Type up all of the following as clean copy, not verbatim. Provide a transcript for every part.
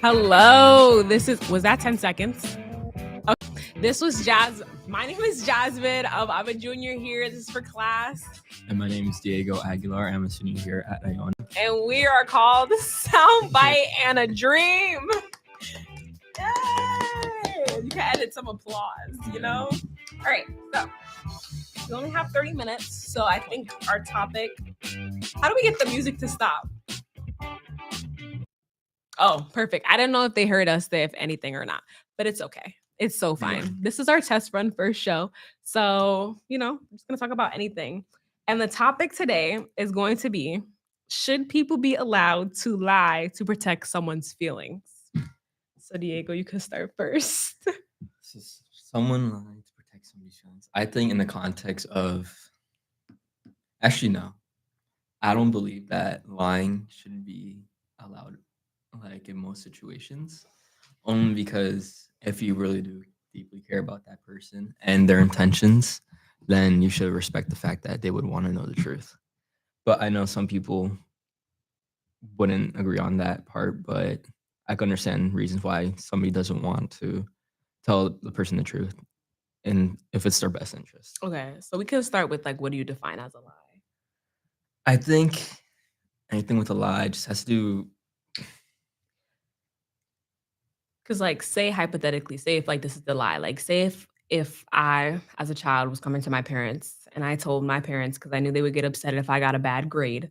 Hello. Was that 10 seconds? Okay. This was Jazz. My name is Jasmine. I'm a junior here. This is for class. And my name is Diego Aguilar. I'm a senior here at Iona. And we are called Soundbite and a Dream. Yay! You can edit some applause, you know? All right, so we only have 30 minutes. So I think our topic, how do we get the music to stop? Oh, perfect. I didn't know if they heard us say if anything or not, but it's okay. It's so fine. Yeah. This is our test run first show. So, I'm just going to talk about anything. And the topic today is going to be, should people be allowed to lie to protect someone's feelings? So, Diego, you can start first. Someone lying to protect somebody's feelings. I think in the context of, actually, no. I don't believe that lying should be allowed, like in most situations, only because if you really do deeply care about that person and their intentions, then you should respect the fact that they would want to know the truth. But I know some people wouldn't agree on that part, but I can understand reasons why somebody doesn't want to tell the person the truth, and if it's their best interest. Okay, so we can start with what do you define as a lie? I think anything with a lie just has to do. Because say hypothetically, say if this is the lie, say if I as a child was coming to my parents and I told my parents, because I knew they would get upset if I got a bad grade.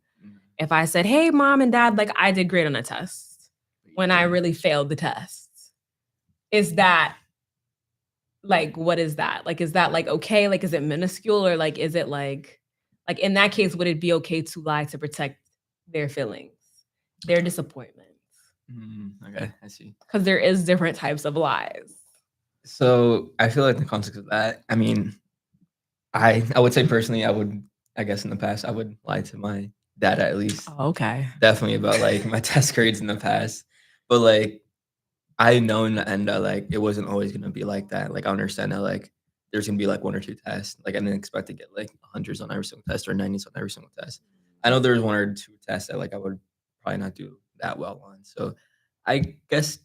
If I said, hey, mom and dad, I did great on a test when I really failed the test. Is that what is that? Is that okay? Is it minuscule or is it in that case, would it be okay to lie to protect their feelings, their disappointments? Okay, I see. Because there is different types of lies. So I feel like in the context of that, I mean, I would say personally, I guess in the past, I would lie to my dad at least. Oh, okay. Definitely about my test grades in the past. But I know in the end that it wasn't always gonna be like that. I understand that there's gonna be one or two tests. I didn't expect to get hundreds on every single test or 90s on every single test. I know there's one or two tests that I would probably not do that well on. So I guess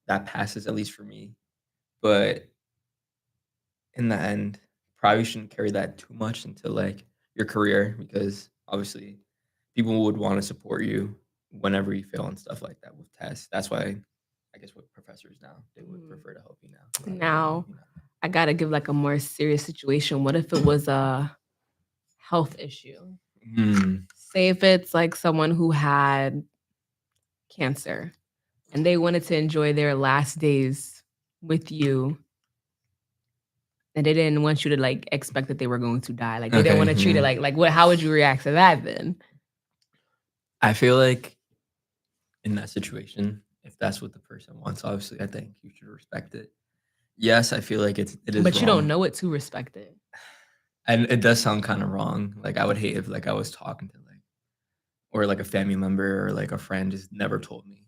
that passes at least for me. But in the end, probably shouldn't carry that too much into your career, because obviously people would want to support you whenever you fail and stuff like that with tests. That's why I guess with professors now, they would prefer to help you now. Now, I got to give a more serious situation. What if it was a health issue? Say if it's someone who had cancer and they wanted to enjoy their last days with you, and they didn't want you to expect that they were going to die. They didn't want to treat it what? How would you react to that then? I feel like in that situation, if that's what the person wants, obviously I think you should respect it. Yes, I feel like it is. But you don't know it to respect it. And it does sound kind of wrong. I would hate if I was talking to or a family member or a friend just never told me.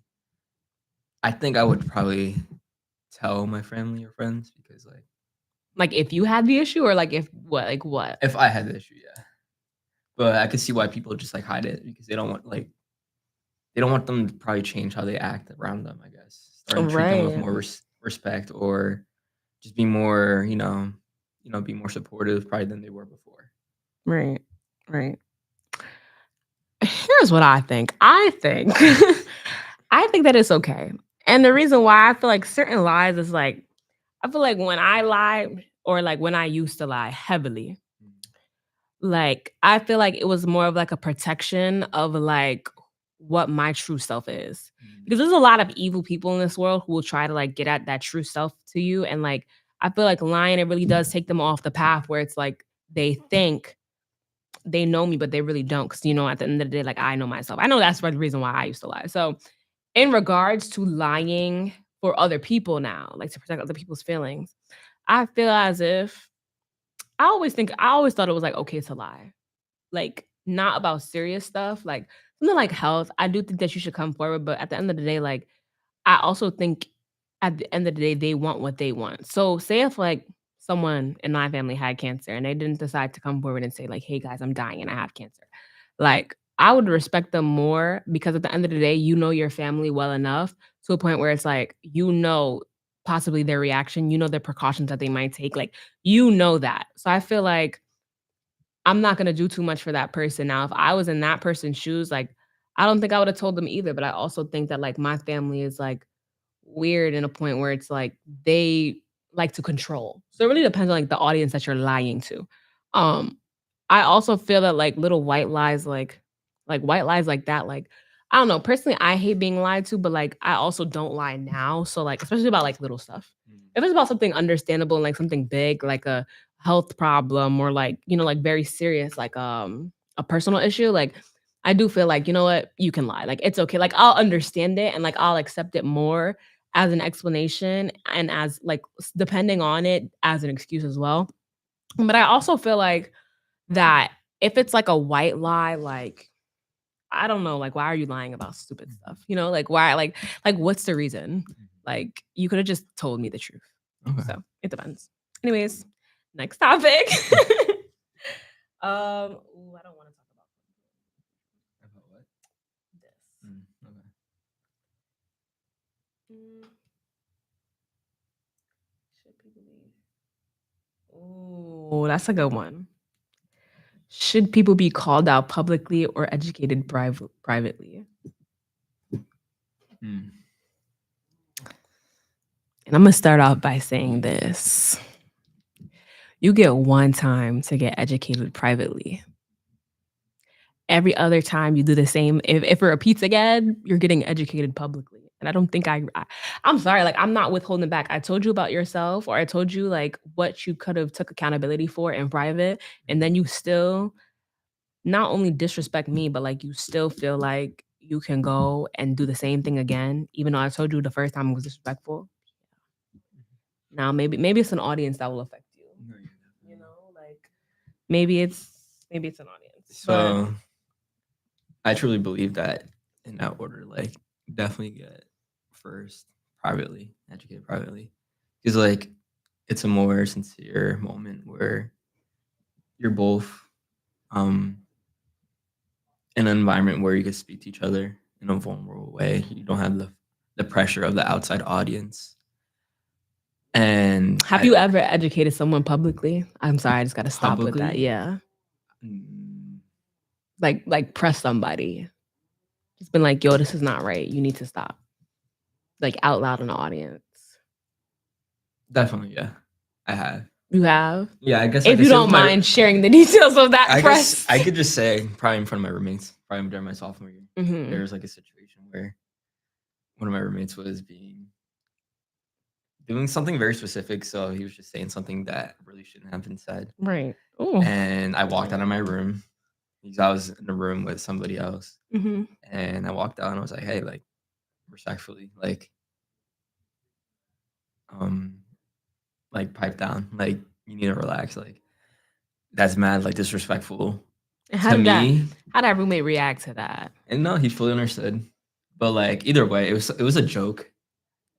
I think I would probably tell my family or friends, because if you had the issue, or if what? What? If I had the issue, yeah. But I could see why people just hide it, because they don't want they don't want them to probably change how they act around them, I guess. Or treat them with more respect, or just be more, be more supportive probably than they were before. Right. Here's what I think. I think that it's okay. And the reason why I feel certain lies is I feel when I lie, or when I used to lie heavily, I feel it was more of a protection of what my true self is. Because there's a lot of evil people in this world who will try to get at that true self to you. And I feel lying, it really does take them off the path where it's they think they know me, but they really don't. Because, at the end of the day, I know myself. I know that's the reason why I used to lie. So in regards to lying for other people now, to protect other people's feelings, I feel as if I always thought it was okay to lie. Not about serious stuff, something like health. I do think that you should come forward, but at the end of the day, I also think at the end of the day, they want what they want. So say if someone in my family had cancer and they didn't decide to come forward and say hey guys, I'm dying and I have cancer. I would respect them more, because at the end of the day, you know your family well enough to a point where it's like, possibly their reaction, their precautions that they might take, like, that. So I feel like I'm not gonna do too much for that person. Now, if I was in that person's shoes, like, I don't think I would've told them either, but I also think that, like, my family is, like, weird in a point where it's like they like to control. So it really depends on, like, the audience that you're lying to. Um, I also feel that, like, little white lies, like, white lies like that, like, I don't know, personally, I hate being lied to, but, like, I also don't lie now, so, like, especially about, like, little stuff. Mm. If it's about something understandable and, like, something big, like a health problem or, like, like, very serious, like, a personal issue, like, I do feel like, you know what? You can lie. Like, it's okay. Like, I'll understand it and, like, I'll accept it more as an explanation and as, like, depending on it, as an excuse as well. But I also feel like that if it's like a white lie, like, I don't know, like, why are you lying about stupid stuff? Like, why, like, what's the reason? Like, you could have just told me the truth. Okay. So it depends. Anyways, next topic. I don't want to talk about what? this. Okay. Should people be? Oh, that's a good one. Should people be called out publicly or educated privately? Mm. And I'm gonna start off by saying this. You get one time to get educated privately. Every other time you do the same, if it repeats again, you're getting educated publicly. And I don't think I'm sorry, like, I'm not withholding back. I told you about yourself, or I told you, like, what you could have took accountability for in private, and then you still not only disrespect me, but, like, you still feel like you can go and do the same thing again, even though I told you the first time it was disrespectful. Now maybe it's an audience that will affect you. No, yeah, definitely. Like, maybe it's an audience. So I truly believe that in that order, like, definitely get first privately, educated privately. Because, like, it's a more sincere moment where you're both in an environment where you can speak to each other in a vulnerable way. You don't have the pressure of the outside audience. And have you ever educated someone publicly? I'm sorry, I just gotta stop with that. Publicly? Yeah. mm, Like press somebody. It's been like, yo, this is not right. You need to stop. Like, out loud in the audience. definitely, yeah, I have. You have? Yeah, I guess If you don't mind sharing the details of that I press. guess I could just say probably in front of my roommates, probably during my sophomore year. Mhm. There was like a situation where one of my roommates was doing something very specific, so he was just saying something that really shouldn't have been said. Right. Ooh. And I walked out of my room because I was in a room with somebody else. Mhm. And I walked out and I was like, hey, like, respectfully, like pipe down. Like, you need to relax. Like, that's mad, like, disrespectful And to me. How did that roommate react to that? And no, he fully understood. But, like, either way, it was a joke,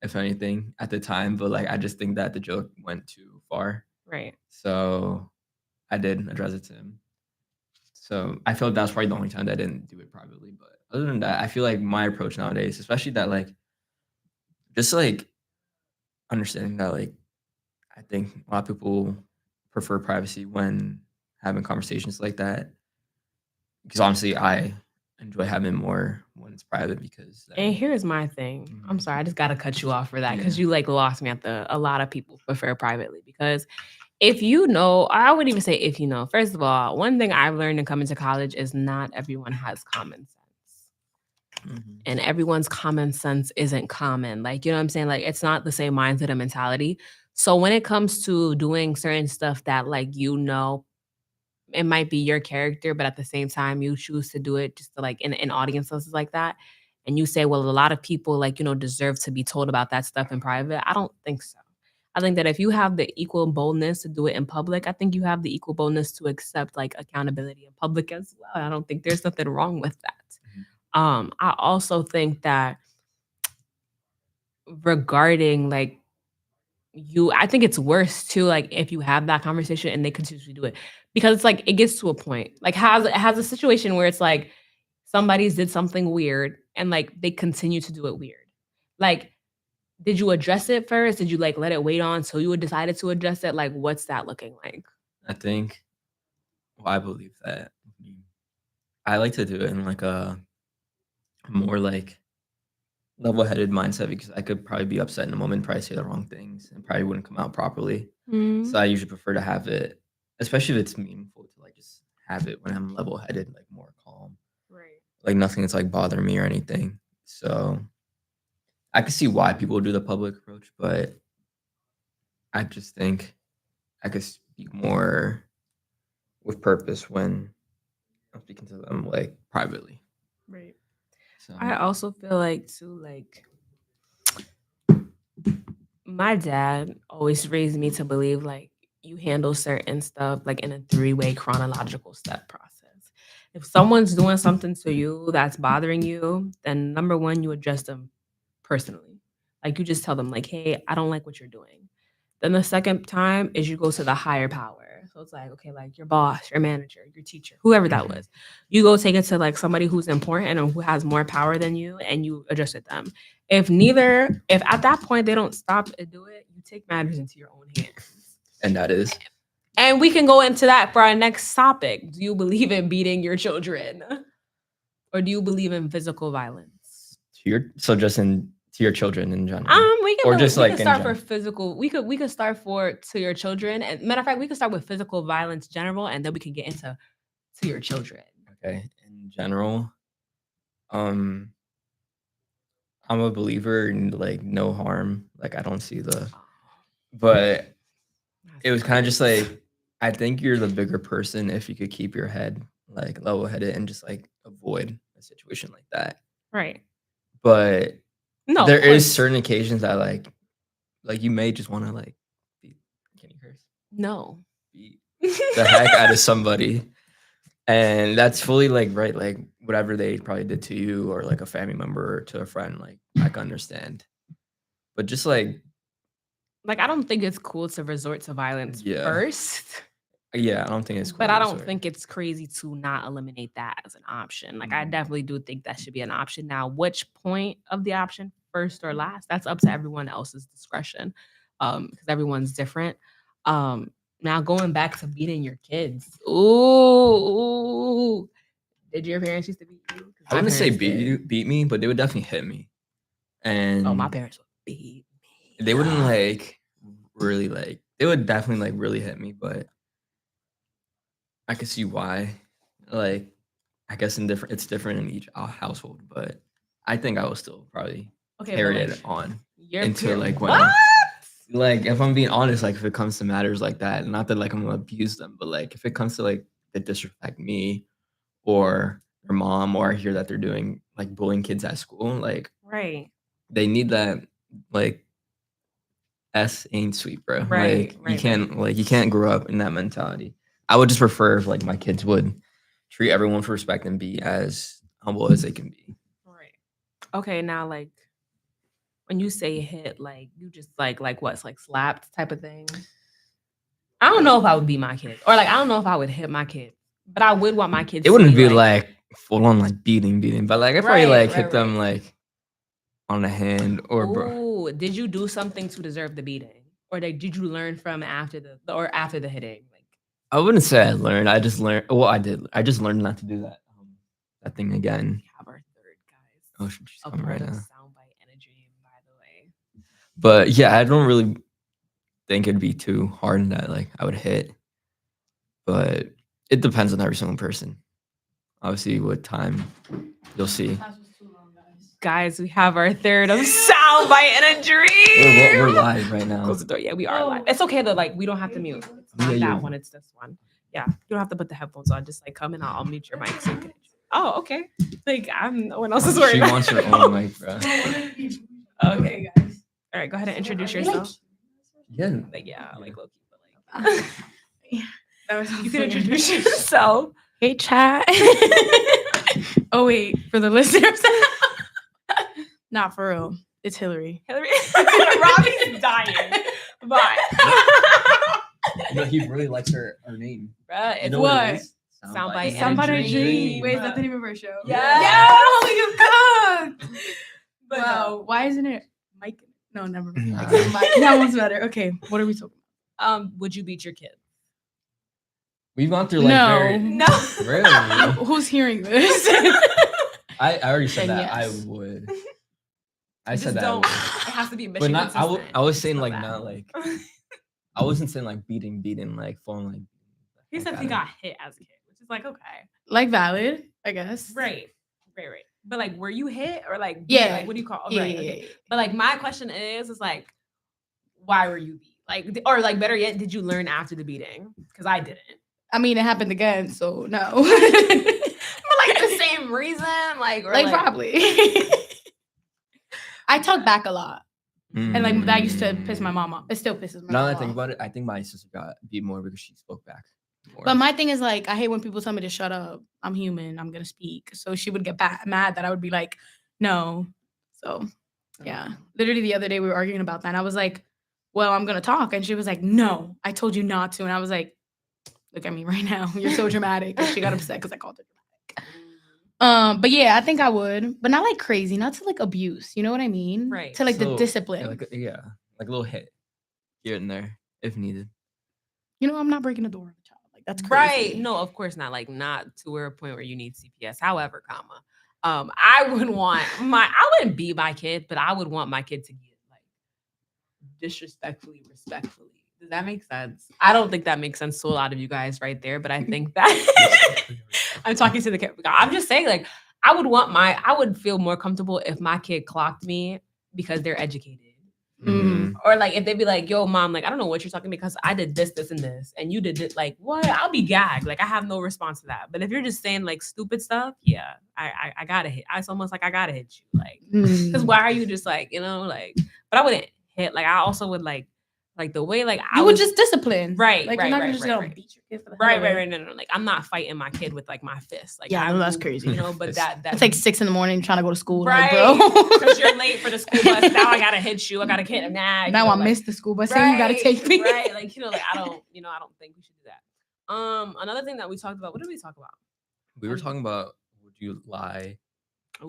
if anything, at the time. But, like, I just think that the joke went too far. Right. So I did address it to him. So I feel like that's probably the only time that I didn't do it privately. But other than that, I feel like my approach nowadays, especially that, like, just like understanding that, like, I think a lot of people prefer privacy when having conversations like that. Because honestly, I enjoy having more when it's private because And here's my thing. I'm sorry, I just gotta cut you off for that because you, like, lost me at a lot of people prefer privately. Because if I wouldn't even say if you know. First of all, one thing I've learned in coming to college is not everyone has common sense. And everyone's common sense isn't common. Like, you know what I'm saying? Like, it's not the same mindset and mentality. So when it comes to doing certain stuff that, like, it might be your character, but at the same time, you choose to do it just to, like, in audiences like that. And you say, well, a lot of people, like, deserve to be told about that stuff in private. I don't think so. I think that if you have the equal boldness to do it in public, I think you have the equal boldness to accept, like, accountability in public as well. I don't think there's nothing wrong with that. I also think that regarding, like, I think it's worse too, like, if you have that conversation and they continuously do it. Because it's like, it gets to a point. Like, has a situation where it's like somebody's did something weird and, like, they continue to do it weird. Like, did you address it first? Did you like let it wait on so you decided to address it? Like, what's that looking like? I think, well, I believe that I like to do it in like a more like level-headed mindset because I could probably be upset in a moment, probably say the wrong things, and probably wouldn't come out properly. So Mhm. I usually prefer to have it, especially if it's meaningful, to like just have it when I'm level-headed, like more calm, Right. like nothing that's like bothering me or anything. So I can see why people do the public approach, but I just think I could speak more with purpose when I'm speaking to them like privately. Right. So I also feel like too, like my dad always raised me to believe like you handle certain stuff like in a three-way chronological step process. If someone's doing something to you that's bothering you, then number one, you address them personally. Like you just tell them, like, hey, I don't like what you're doing. Then the second time is you go to the higher power. So it's like, okay, like your boss, your manager, your teacher, whoever that mhm. was. You go take it to like somebody who's important or who has more power than you and you address it them. If at that point they don't stop and do it, you take matters into your own hands. And that is And we can go into that for our next topic. Do you believe in beating your children? Or do you believe in physical violence? just in to your children in general, We or can just we like can in start for general. physical. We could start for to your children. And matter of fact, we could start with physical violence general, and then we can get into to your children. Okay, in general, um, I'm a believer in like no harm. Like I don't see the, Oh, but it that's was kind of just nice. like I think you're the bigger person if you could keep your head like level headed and just like avoid a situation like that. Right. But No, there of is course. certain occasions that like you may just want to like beat, can you curse? No. Beat the heck out of somebody. And that's fully like right, like whatever they probably did to you or like a family member or to a friend, like I can understand. But just like, Like I don't think it's cool to resort to violence yeah, first. yeah, I don't think it's cool But to I don't resort. think it's crazy to not eliminate that as an option. Like I Mm. definitely do think that should be an option. Now, which point of the option, first or last, that's up to everyone else's discretion. Because everyone's different. Now going back to beating your kids. Ooh. Did your parents used to beat you? 'Cause I my wouldn't say parents did. beat me, but they would definitely hit me. Oh, my And parents would beat me. they wouldn't like really like they would definitely like really hit me, but I could see why. Like I guess in different it's different in each household, but I think I will still probably Okay, but carry like it on your into parent like what? when like if I'm being honest, like if it comes to matters like that, not that like I'm gonna abuse them, but like if it comes to like they disrespect me or their mom, or I hear that they're doing like bullying kids at school, like Right. they need that like S ain't sweet, bro. Right. Right. Right. You can't grow up in that mentality. I would just prefer if like my kids would treat everyone with respect and be as humble as they can be. Right. Okay, now like when you say hit, like you just like what's like slapped type of thing. I don't know if I would beat my kid, or like I don't know if I would hit my kid, but I would want my It kids to wouldn't be be like like full on like beating, but like I probably right, like right, hit them right. like on the hand or bro. Oh, did you do something to deserve the beating, or like, did you learn from after after the hitting? Like I wouldn't say I learned. I just learned. Well, I did. I just learned not to do that. That thing again. we have our third Oh, guys, she's a coming right part of now. Soundbite and a dream, by the way. But yeah, I don't really think it'd be too hard that like I would hit. But it depends on every single person. Obviously, with time, you'll see. Guys, we have our third of Soundbite and a We're dream. live right now. Close the door. Yeah, we are live. It's okay though. Like we don't have to mute. It's Yeah, not you're- that one. It's this one. Yeah, you don't have to put the headphones on. Just like come and I'll mute your mic. So you can. Oh, okay. Like I'm. No one else is worried. She about wants her it. own mic, bro. Okay, guys. All right, go ahead and introduce yourself. Yeah. Like yeah, like low key, but like you can introduce yourself. Hey, chat. Oh, wait, for the listeners. Not for real. It's Hillary. Hillary. Robbie's dying. Bye. You know, he really likes her name. Bruh, You it's know what? it is? Soundbite and Somebody a dream. Wait, is that the name of our show? Yes. Yeah. Oh, you cooked. But Wow, why isn't it Mike? No, never mind. Nah. Mike, that one's better. Okay, what are we talking would you beat your kid? We've gone through like No. No. Really? about? Who's hearing this? I already said Then that yes. I would. I Just said that. don't. I It has to be mission would. But not. consistent. I was Just saying know like that. not like. I wasn't saying like beating like phone like. He says he got hit as a kid, which is like okay, Like valid, I guess. right. But like, were you hit or like? Yeah. Like, what do you call? Yeah, right. yeah, Okay. yeah. But like, my question is like, why were you beat? Like, or like, better yet, did you learn after the beating? Because I didn't. I mean, it happened again, so no. But like the same reason, like, or like probably. I talk back a lot, and like that used to piss my mom off. It still pisses my Now mom that I off. think about it, I think my sister got beat more because she spoke back. More. But my thing is like, I hate when people tell me to shut up. I'm human. I'm gonna speak. So she would get mad that I would be like, no. So yeah, literally the other day we were arguing about that. And I was like, well, I'm gonna talk, and she was like, no, I told you not to. And I was like, look at me right now. You're so dramatic. And she got upset because I called her dramatic. But yeah, I think I would, but not like crazy, not to like abuse. You know what I mean? Right. To like the So, discipline. like a little hit here and there if needed. You know, I'm not breaking the door of a child. Like that's Right. crazy. No, of course not. Like, not to where a point where you need CPS. However, I would want I wouldn't beat my kid, but I would want my kid to get like disrespectfully, respectfully. Does that make sense? I don't think that makes sense to a lot of you guys right there, but I think that I'm talking to the kid. I'm just saying, like, I would feel more comfortable if my kid clocked me because they're educated. Mm. Or like if they'd be like, yo, mom, like I don't know what you're talking because I did this, and this, and you did it. Like, what? I'll be gagged. Like I have no response to that. But if you're just saying like stupid stuff, yeah, I gotta hit. It's almost like I gotta hit you. Like, because why are you just like, like, but I wouldn't hit. Like I also would like the way like I would just discipline. Right. Like right, you're not right, just right, gonna right. beat your kid for the hell of it. Right. No. Like I'm not fighting my kid with like my fist. Like Yeah, I no, that's will, crazy. But It's that's like 6 a.m. trying to go to school. right, like, bro. Because you're late for the school bus. Now I gotta hit you. I gotta hit a nag. Now I like, missed the school bus. Saying you gotta take me. Right. Like, like I don't think we should do that. Another thing that we talked about. What did we talk about? We were talking about would you lie?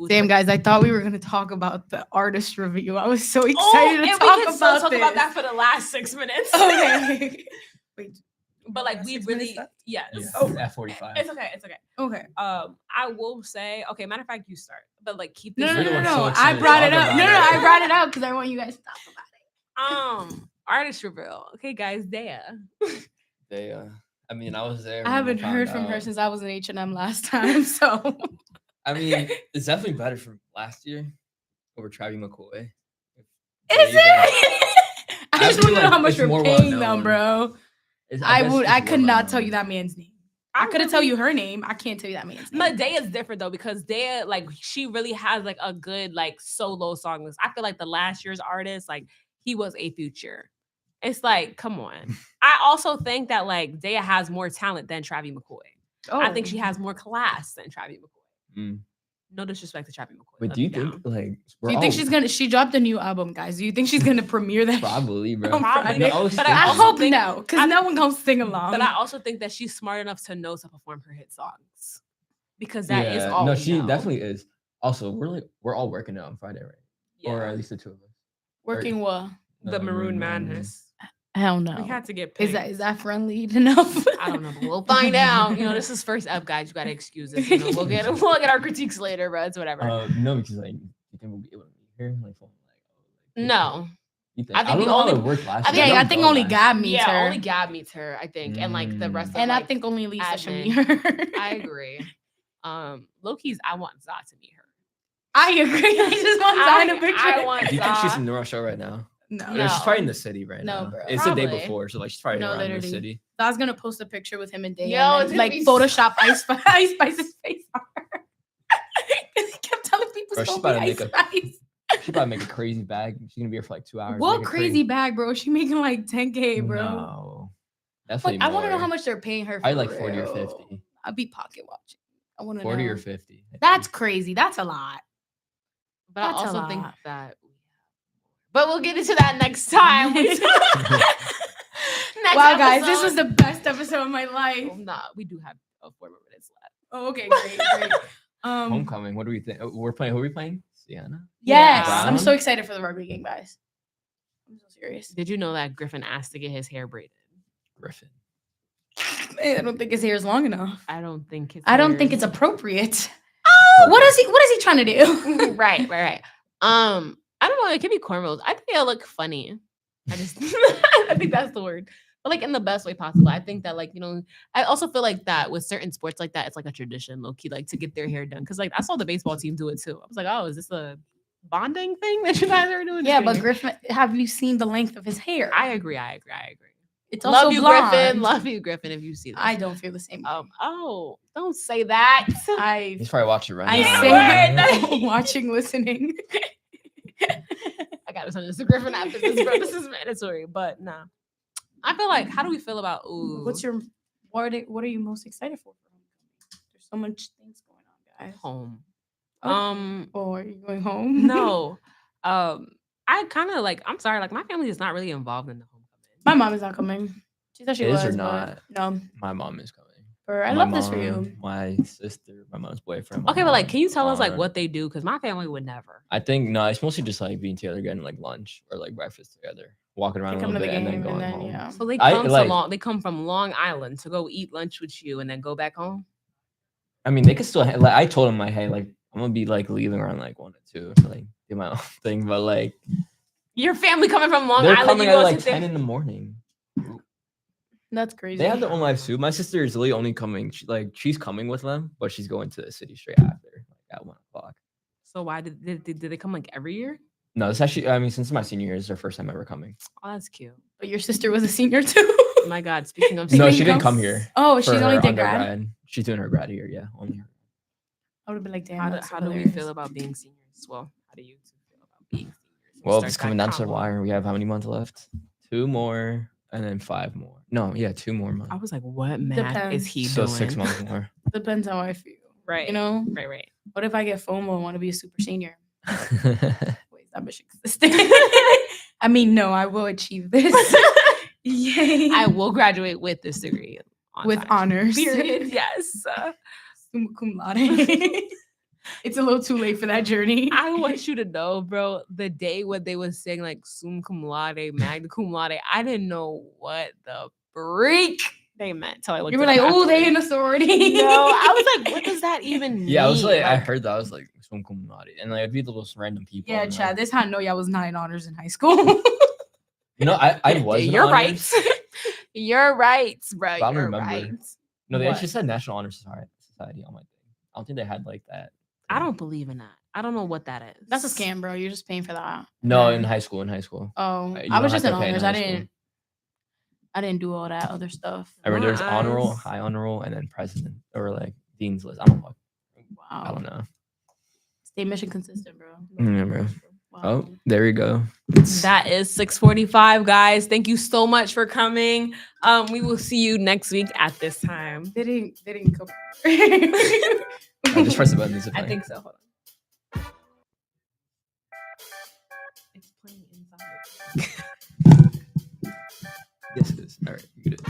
Damn, guys, I thought we were gonna talk about the artist review. I was so excited and to we talk can still about talk this. about that for the last 6 minutes. Okay. Wait. But like we 6 really, minutes left? yes. Yeah, Oh. at 45. It's okay. Okay. I will say, okay, matter of fact, you start. But like keep No, this. no, You're no, the no, one no. so I excited brought to it talk up. about No, it. I brought it up because I want you guys to talk about it. Artist reveal. Okay, guys, Dea. They I mean I was there. I when haven't found heard from her out. since I was in H&M last time, so. I mean, it's definitely better from last year over Travis McCoy. Is it? I just feel want to know like how much it's you're more paying them, well-known. bro. Guess I it's could more not tell well-known. you that man's name. I couldn't tell you her name. I can't tell you that man's name. But Dea's different though because Dea, like, she really has like a good like solo song list. I feel like the last year's artist, like, he was a Future. It's like, come on. I also think that like Dea has more talent than Travis McCoy. Oh. I think she has more class than Travis McCoy. Mm. No disrespect to Travis McCoy. But Let do you me think down. like Do you think she's gonna? She dropped a new album, guys. Do you think she's gonna premiere that? probably, bro? on Probably. Friday? I was But I I thinking- also hope think- no, because no one gonna sing along. But I also think that she's smart enough to know to perform her hit songs because that is all. No, we she know. definitely is. Also, we're all working out on Friday, right? Yeah. Or at least the two of us. Working well. the Maroon Madness. Hell no. We had to get paid. Is that friendly enough? I don't know, but we'll find out. This is first up, guys. You gotta excuse us. We'll get our critiques later, but it's whatever. No, because like you think we'll be able to meet here, like, No. You think? I think don't the know how only- it worked last I year. think- I don't think go only last God year. meets her. only Gab meets her, I think, and like the rest of and I like, think only Lisa should admin. meet her. I agree. Low-key's, I want Za to meet her. I agree. I just want to sign a picture. I want Do you think she's Za. in the rush hour right now? no. Or she's probably in the city right No, now. bro. It's the day Probably. before, so like she's probably No, around the literally. city. I was gonna post a picture with him and Day. Yo, and it's then, gonna like be Photoshop Ice Spice's face on her. He kept telling people Bro, it's she's gonna about be to Ice make Spice. She probably make a crazy bag. She's gonna be here for like 2 hours. What make a crazy bag, bro? She making like 10K, bro. No, Like, definitely. I want to know more. how much they're paying her. For I like 40 or real. 50. I'd be pocket watching. I want to 40 know. or 50. I That's think. crazy. That's a lot. But I That's a also think lot. that but we'll get into that next time. Next Wow, guys, this episode. was the best episode of my life. Nah, we do have 4 more minutes left. Oh, okay, great. Homecoming. What do we think? We're playing. Who are we playing? Sienna. Yes, Yeah. I'm so excited for the rugby game, guys. I'm so serious. Did you know that Griffin asked to get his hair braided? Griffin. I don't think his hair is long enough. I don't think his I don't hair think is- it's appropriate. Oh, What is he trying to do? right. I don't know. It could be cornrows. I think it'll look funny. I just, I think that's the word. But like in the best way possible. I think that like, you know, I also feel like that with certain sports like that, it's like a tradition, low key, like to get their hair done. Cause like I saw the baseball team do it too. I was like, oh, is this a bonding thing that you guys are doing? Yeah, but Griffin, have you seen the length of his hair? I agree. It's Love also you, blonde. Griffin. Love you, Griffin. If you see this, I don't feel the same. Oh, don't say that. He's probably watching right I now. say watching, listening. I gotta send this to Griffin after this, bro. This is mandatory. But nah, I feel like, how do we feel about What are you most excited for? There's so much things going on, guys. home? Oh, are you going home? No. I kind of like. I'm sorry. Like my family is not really involved in the homecoming. My mom is not coming. She thought she Is was or but not? no. My mom is coming. I My love this for you. mom, My sister, my mom's boyfriend. my Okay, but like, mom, can you tell us like aunt. what they do? Because my family would never. I think no, it's mostly just like being together, getting like lunch or like breakfast together, walking around They a come little to the bit, and then game going and then, home. yeah. So they I- come like- They come from Long Island to go eat lunch with you and then go back home. I mean, they could still like. I told them like, hey, like I'm gonna be like leaving around like 1 or 2 to like do my own thing, but like Your family coming from Long they're Island. coming You at go like sit there? 10 in the morning. That's crazy. They have their own lives too. My sister is literally only coming. She's coming with them, but she's going to the city straight after, like at 1 o'clock. So why did they come like every year? No, it's actually. I mean, since my senior year, it's their first time ever coming. Oh, that's cute. But your sister was a senior too. Oh my God, speaking of No, didn't she didn't come? come here. Oh, for she's her only did grad. undergrad. She's doing her grad here. Yeah, only her. I would have been like, damn. how do we feel about being seniors? Well, how do you two feel about being seniors? Well, Start it's coming that down to the combo. wire. We have how many months left? 2 more, and then 5 more. No, yeah, 2 more months. I was like, what math is Depends. he So doing? 6 months more. Depends how I feel. Right. You know? Right. What if I get FOMO and want to be a super senior? That's Wait, is that bitch existing? I mean, no, I will achieve this. Yay. I will graduate with this degree on With time. honors. Period. Yes. Summa cum laude. It's a little too late for that journey. I want you to know, bro, the day when they was saying like sum cum laude, magna cum laude, I didn't know what the freak they meant till I looked You were it like, up oh, they afterwards. in a sorority. No, I was like, what does that even mean? yeah, I was like, I heard that. I was like, "Sum cum laude," and like it'd be the most random people. Yeah, and, like, Chad, this how I know y'all was not in honors in high school. You know, I was. in You're right. honors. You're right, bro. But I don't You're remember. right. No, they What? actually said National Honor Society on my thing. I don't think they had like that. I don't believe in that. I don't know what that is. That's a scam, bro. You're just paying for that. No, Yeah. in high school. In high school, Oh, You I don't was just have in to pay in honors. high school. I didn't do all that other stuff. I remember there's honor roll, Nice. high honor roll, and then president or like dean's list. I don't know. I Wow. don't know. Stay mission consistent, bro. Yeah, bro. Wow. Oh, there you go. That is 6:45, guys. Thank you so much for coming. We will see you next week at this time. They didn't come. I just press the button. Is it I playing? think so. Hold on. It's playing inside. Yes, it is. All right, you get it.